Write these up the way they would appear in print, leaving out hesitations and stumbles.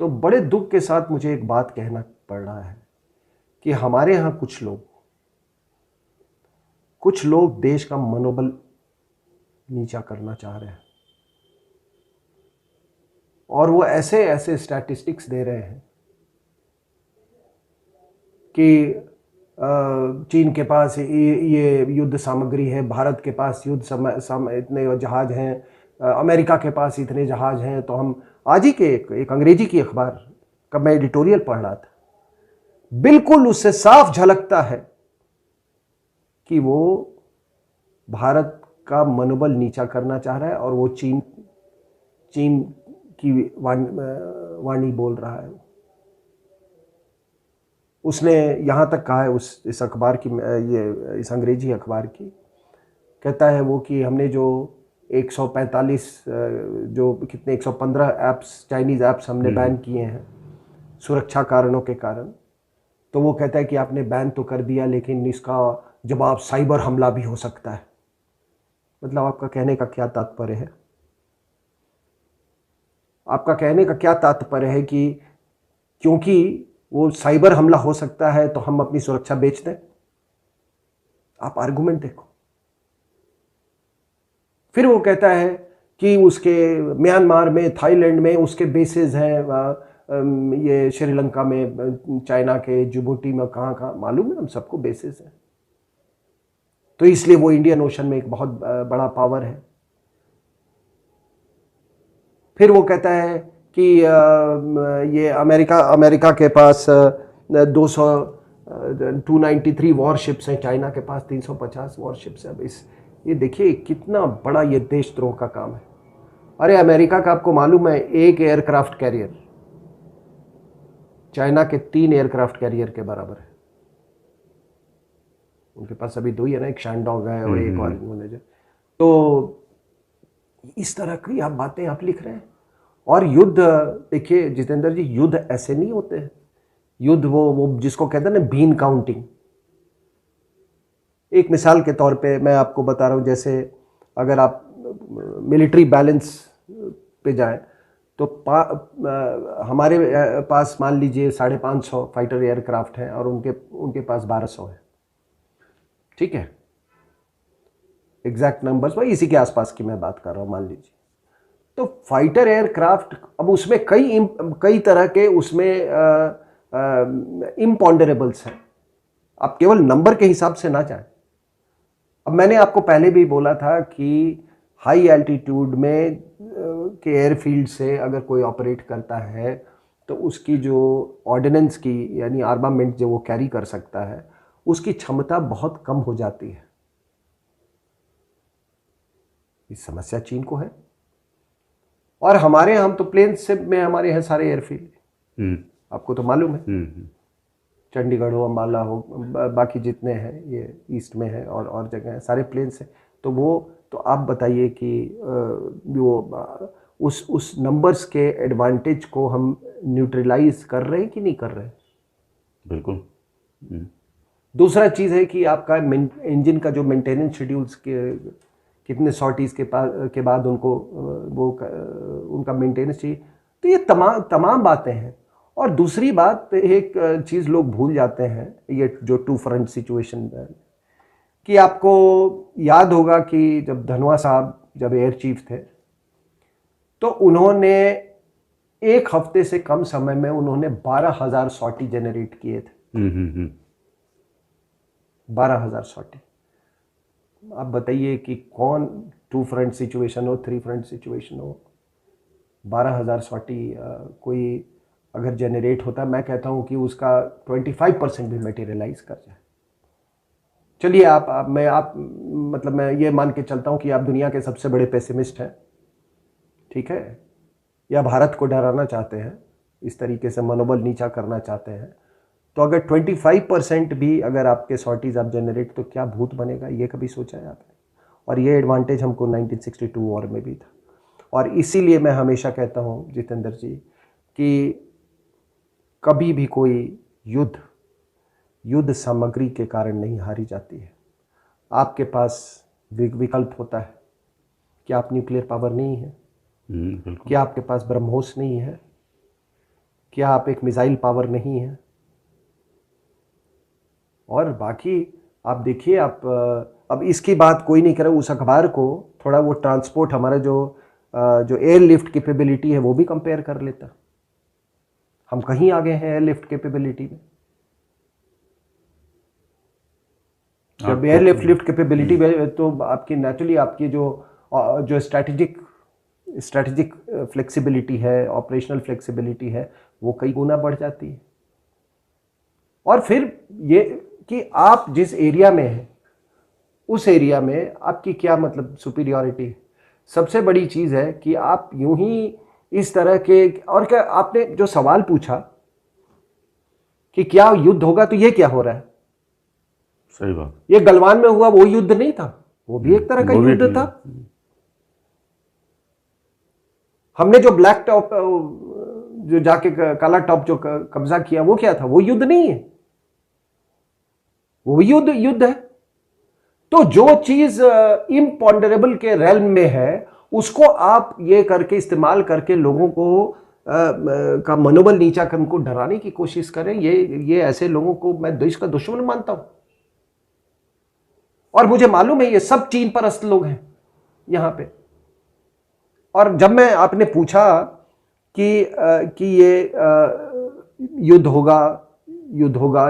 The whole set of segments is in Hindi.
तो बड़े दुख के साथ मुझे एक बात कहना पड़ रहा है कि हमारे यहाँ कुछ लोग देश का मनोबल नीचा करना चाह रहे हैं, और वो ऐसे ऐसे स्टैटिस्टिक्स दे रहे हैं कि चीन के पास ये युद्ध सामग्री है, भारत के पास इतने जहाज हैं, अमेरिका के पास इतने जहाज हैं। तो हम आज ही के एक अंग्रेजी की अखबार का मैं एडिटोरियल पढ़ रहा था, बिल्कुल उससे साफ झलकता है कि वो भारत का मनोबल नीचा करना चाह रहा है और वो चीन की वाणी बोल रहा है। उसने यहाँ तक कहा है इस अखबार की, इस अंग्रेजी अखबार की, कहता है वो कि हमने जो 145 जो कितने 115 ऐप्स, चाइनीज़ ऐप्स हमने बैन किए हैं सुरक्षा कारणों के कारण, तो वो कहता है कि आपने बैन तो कर दिया लेकिन इसका जवाब साइबर हमला भी हो सकता है। मतलब आपका कहने का क्या तात्पर्य है? आपका कहने का क्या तात्पर्य है कि क्योंकि वो साइबर हमला हो सकता है तो हम अपनी सुरक्षा बेच दें? आप आर्गुमेंट देखो। फिर वो कहता है कि उसके म्यांमार में, थाईलैंड में उसके बेसेस हैं, ये श्रीलंका में, चाइना के जिबूटी में, कहाँ कहाँ मालूम है हम सबको बेसेस हैं। तो इसलिए वो इंडियन ओशन में एक बहुत बड़ा पावर है। फिर वो कहता है कि ये अमेरिका के पास 293 वॉरशिप्स हैं, चाइना के पास 350 वॉरशिप्स हैं। अब ये देखिए कितना बड़ा ये देशद्रोह का काम है। अरे अमेरिका का आपको मालूम है एक एयरक्राफ्ट कैरियर चाइना के 3 एयरक्राफ्ट कैरियर के बराबर है। उनके पास अभी 2 ही है ना, एक शैनडॉग है और एक और उन्होंने जो, तो इस तरह की आप बातें आप लिख रहे हैं। और युद्ध, देखिए जितेंद्र जी, युद्ध ऐसे नहीं होते हैं। युद्ध वो जिसको कहते हैं ना बीन काउंटिंग। एक मिसाल के तौर पे मैं आपको बता रहा हूँ, जैसे अगर आप मिलिट्री बैलेंस पे जाएं तो हमारे पास मान लीजिए 550 फाइटर एयरक्राफ्ट हैं और उनके पास 1200 है। ठीक है, एग्जैक्ट नंबर्स भाई इसी के आसपास की मैं बात कर रहा हूँ, मान लीजिए। तो फाइटर एयरक्राफ्ट, अब उसमें कई तरह के उसमें इम्पॉन्डरेबल्स हैं। आप केवल नंबर के हिसाब से ना जाएं। अब मैंने आपको पहले भी बोला था कि हाई एल्टीट्यूड में के एयरफील्ड से अगर कोई ऑपरेट करता है तो उसकी जो ऑर्डिनेंस की यानी आर्मामेंट जो वो कैरी कर सकता है उसकी क्षमता बहुत कम हो जाती है। इस समस्या चीन को है। और हमारे हम तो प्लेन से में हमारे यहाँ सारे एयरफील्ड, आपको तो मालूम है, चंडीगढ़ हो, अम्बाला हो, बाकी जितने हैं ये ईस्ट में है और जगह है, सारे प्लेन से। तो वो तो आप बताइए कि वो उस नंबर्स के एडवांटेज को हम न्यूट्रलाइज कर रहे हैं कि नहीं कर रहे हैं? बिल्कुल। दूसरा चीज़ है कि आपका इंजन का जो मेंटेनेंस शेड्यूल्स के कितने सॉर्टीज़ के बाद उनको उनका मेंटेनेंस चाहिए। तो ये तमाम बातें हैं। और दूसरी बात, एक चीज़ लोग भूल जाते हैं, ये जो 2 फ्रंट सिचुएशन है, कि आपको याद होगा कि जब धनोआ साहब जब एयर चीफ थे तो उन्होंने 1 हफ्ते से कम समय में उन्होंने 12,000 सॉर्टी जनरेट किए थे। 12,000 सॉर्टी। आप बताइए कि कौन 2 फ्रंट सिचुएशन हो, 3 फ्रंट सिचुएशन हो, 12,000 सॉर्टी कोई अगर जनरेट होता, मैं कहता हूं कि उसका 25% भी मटेरियलाइज कर जाए। चलिए मतलब मैं ये मान के चलता हूं कि आप दुनिया के सबसे बड़े पेसिमिस्ट हैं, ठीक है, या भारत को डराना चाहते हैं, इस तरीके से मनोबल नीचा करना चाहते हैं, तो अगर 25% भी अगर आपके सॉर्टीज आप जनरेट, तो क्या भूत बनेगा, ये कभी सोचा है आपने? और ये एडवांटेज हमको 1962 वॉर में भी था। और इसीलिए मैं हमेशा कहता हूँ जितेंद्र जी कि कभी भी कोई युद्ध सामग्री के कारण नहीं हारी जाती है। आपके पास विकल्प होता है कि आप न्यूक्लियर पावर नहीं है, कि आपके पास ब्रह्मोस नहीं है, क्या आप एक मिसाइल पावर नहीं है? और बाकी आप देखिए, आप अब इसकी बात कोई नहीं करे, उस अखबार को थोड़ा वो ट्रांसपोर्ट हमारा जो एयरलिफ्ट कैपेबिलिटी है वो भी कंपेयर कर लेता। हम कहीं आगे हैं एयरलिफ्ट कैपेबिलिटी में। जब एयरलिफ्ट कैपेबिलिटी तो आपकी नेचुरली आपकी जो स्ट्रैटेजिक फ्लेक्सिबिलिटी है, ऑपरेशनल फ्लेक्सिबिलिटी है, वो कई गुना बढ़ जाती है। और फिर ये कि आप जिस एरिया में हैं उस एरिया में आपकी क्या मतलब सुपीरियॉरिटी है। सबसे बड़ी चीज़ है कि आप यूं ही इस तरह के, और क्या आपने जो सवाल पूछा कि क्या युद्ध होगा, तो ये क्या हो रहा है? सही बात। ये गलवान में हुआ वो युद्ध नहीं था, वो भी एक तरह का युद्ध था। हमने जो ब्लैक टॉप जो जाके काला टॉप जो कब्जा किया वो क्या था? वो युद्ध नहीं है, वो भी युद्ध है। तो जो चीज इम्पॉन्डरेबल के रेल्म में है उसको आप ये करके इस्तेमाल करके लोगों को का मनोबल नीचा कर उनको डराने की कोशिश करें, ये ऐसे लोगों को मैं देश का दुश्मन मानता हूं। और मुझे मालूम है ये सब चीन परस्त लोग हैं यहां पे। और जब मैं आपने पूछा कि ये युद्ध होगा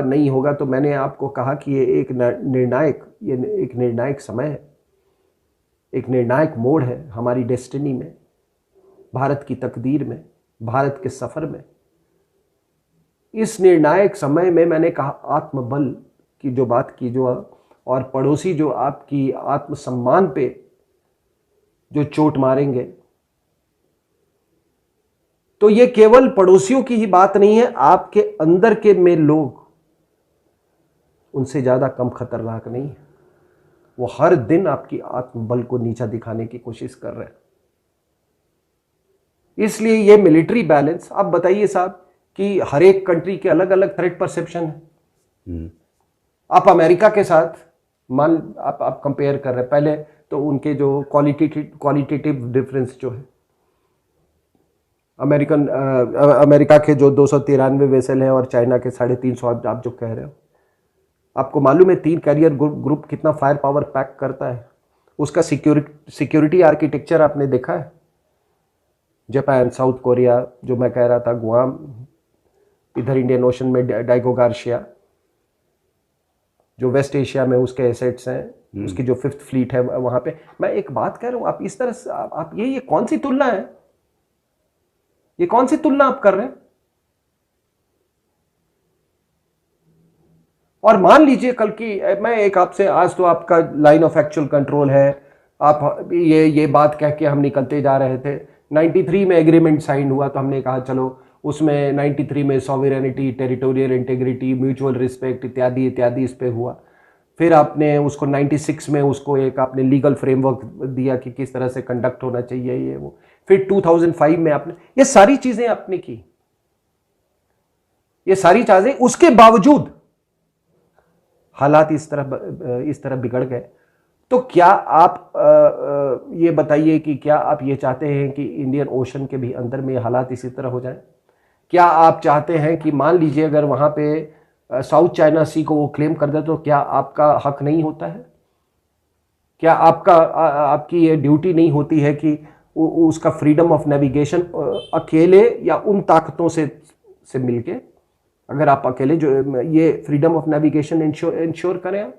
नहीं होगा, तो मैंने आपको कहा कि ये एक निर्णायक समय है, एक निर्णायक मोड़ है हमारी डेस्टिनी में, भारत की तकदीर में, भारत के सफर में। इस निर्णायक समय में मैंने कहा आत्मबल की जो बात की, जो और पड़ोसी जो आपकी आत्मसम्मान पे जो चोट मारेंगे, तो ये केवल पड़ोसियों की ही बात नहीं है, आपके अंदर के में लोग उनसे ज्यादा कम खतरनाक नहीं है। वो हर दिन आपकी आत्मबल को नीचा दिखाने की कोशिश कर रहे हैं। इसलिए ये मिलिट्री बैलेंस, आप बताइए साहब कि हर एक कंट्री के अलग अलग थ्रेट परसेप्शन है। आप अमेरिका के साथ आप कंपेयर कर रहे हैं, पहले तो उनके जो क्वालिटेटिव डिफरेंस जो है, अमेरिका के जो 293 वेसल हैं और चाइना के 350, आप जो कह रहे हो, आपको मालूम है 3 कैरियर ग्रुप कितना फायर पावर पैक करता है? उसका सिक्योरिटी आर्किटेक्चर आपने देखा है? जापान, साउथ कोरिया, जो मैं कह रहा था गुआम, इधर इंडियन ओशन में डाइगो गार्शिया, जो वेस्ट एशिया में उसके एसेट्स हैं, उसकी जो 5th फ्लीट है वहां पे। मैं एक बात कह रहा हूं, आप इस तरह से आप ये कौन सी तुलना है? ये कौन सी तुलना आप कर रहे हैं? और मान लीजिए कल की मैं एक आपसे, आज तो आपका लाइन ऑफ एक्चुअल कंट्रोल है, आप ये बात कह के हम निकलते जा रहे थे। 93 में एग्रीमेंट साइन हुआ तो हमने कहा चलो उसमें 93 में sovereignty, territorial integrity, mutual respect इत्यादि इत्यादि इस पे हुआ। फिर आपने उसको 96 में उसको एक आपने लीगल फ्रेमवर्क दिया कि किस तरह से कंडक्ट होना चाहिए ये वो। फिर 2005 में आपने ये सारी चीजें आपने की, ये सारी चीजें, उसके बावजूद हालात इस तरह बिगड़ गए। तो क्या आप ये बताइए कि क्या आप ये चाहते हैं कि इंडियन ओशन के भी अंदर में ये हालात इसी तरह हो जाए? क्या आप चाहते हैं कि मान लीजिए अगर वहां पे साउथ चाइना सी को वो क्लेम कर दे तो क्या आपका हक नहीं होता है? क्या आपकी ये ड्यूटी नहीं होती है कि उसका फ्रीडम ऑफ नेविगेशन अकेले या उन ताकतों से मिलके, अगर आप अकेले जो ये फ्रीडम ऑफ नेविगेशन इंश्योर करें आप?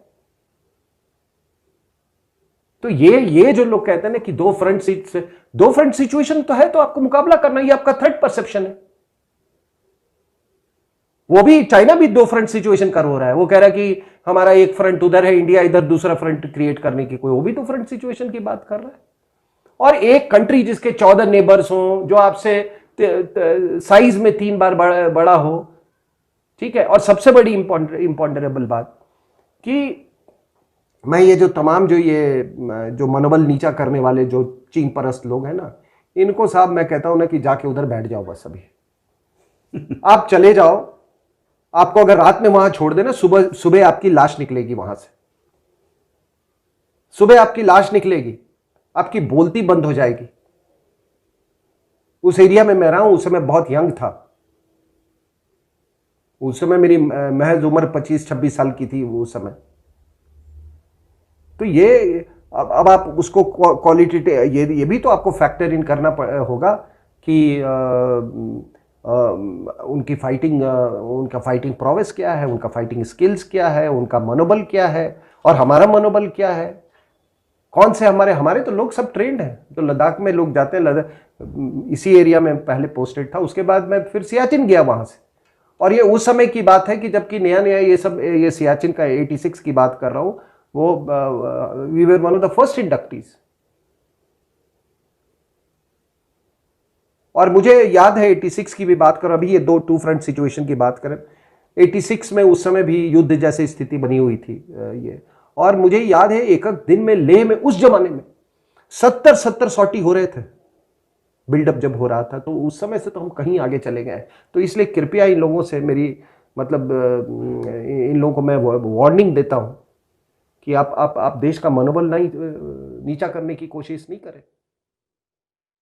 तो ये जो लोग कहते हैं ना कि दो फ्रंट सिचुएशन तो है, तो आपको मुकाबला करना, ये आपका थ्रेट परसेप्शन है। वो भी चाइना भी 2 फ्रंट सिचुएशन कर हो रहा है। वो कह रहा है कि हमारा एक फ्रंट उधर है, इंडिया इधर दूसरा फ्रंट क्रिएट करने की, वो भी 2 फ्रंट सिचुएशन की बात कर रहा है। और एक कंट्री जिसके 14 नेबर्स हो, जो आपसे साइज में 3 बार बड़ा हो, ठीक है। और सबसे बड़ी इंपॉन्डरेबल बात कि मैं ये जो तमाम जो मनोबल नीचा करने वाले जो चीन परस्त लोग हैं ना, इनको साहब मैं कहता हूं ना कि जाके उधर बैठ जाओ बस अभी। आप चले जाओ, आपको अगर रात में वहां छोड़ देना, सुबह आपकी लाश निकलेगी वहां से, सुबह आपकी लाश निकलेगी, आपकी बोलती बंद हो जाएगी। उस एरिया में मैं रहा हूं, उस समय बहुत यंग था, उस समय मेरी महज उम्र 25-26 साल की थी उस समय। तो ये अब आप उसको क्वालिटेटिव ये भी तो आपको फैक्टर इन करना होगा कि उनका फाइटिंग प्रोवेस क्या है, उनका फाइटिंग स्किल्स क्या है, उनका मनोबल क्या है और हमारा मनोबल क्या है। कौन से हमारे तो लोग सब ट्रेंड हैं। तो लद्दाख में लोग जाते हैं, लद्दाख इसी एरिया में पहले पोस्टेड था, उसके बाद मैं फिर सियाचिन गया वहां से। और ये उस समय की बात है कि जबकि नया नया ये सियाचिन का 86 की बात कर रहा हूं, वो we were one of the first inductees. और मुझे याद है 86 की भी बात करो, अभी ये टू फ्रंट सिचुएशन की बात करें, 86 में उस समय भी युद्ध जैसी स्थिति बनी हुई थी ये। और मुझे याद है एक दिन में लेह में उस जमाने में 70 सॉटी हो रहे थे, बिल्डअप जब हो रहा था। तो उस समय से तो हम कहीं आगे चले गए। तो इसलिए कृपया इन लोगों से मेरी मतलब इन लोगों को मैं वार्निंग देता हूं कि आप देश का मनोबल नहीं नीचा करने की कोशिश नहीं करें।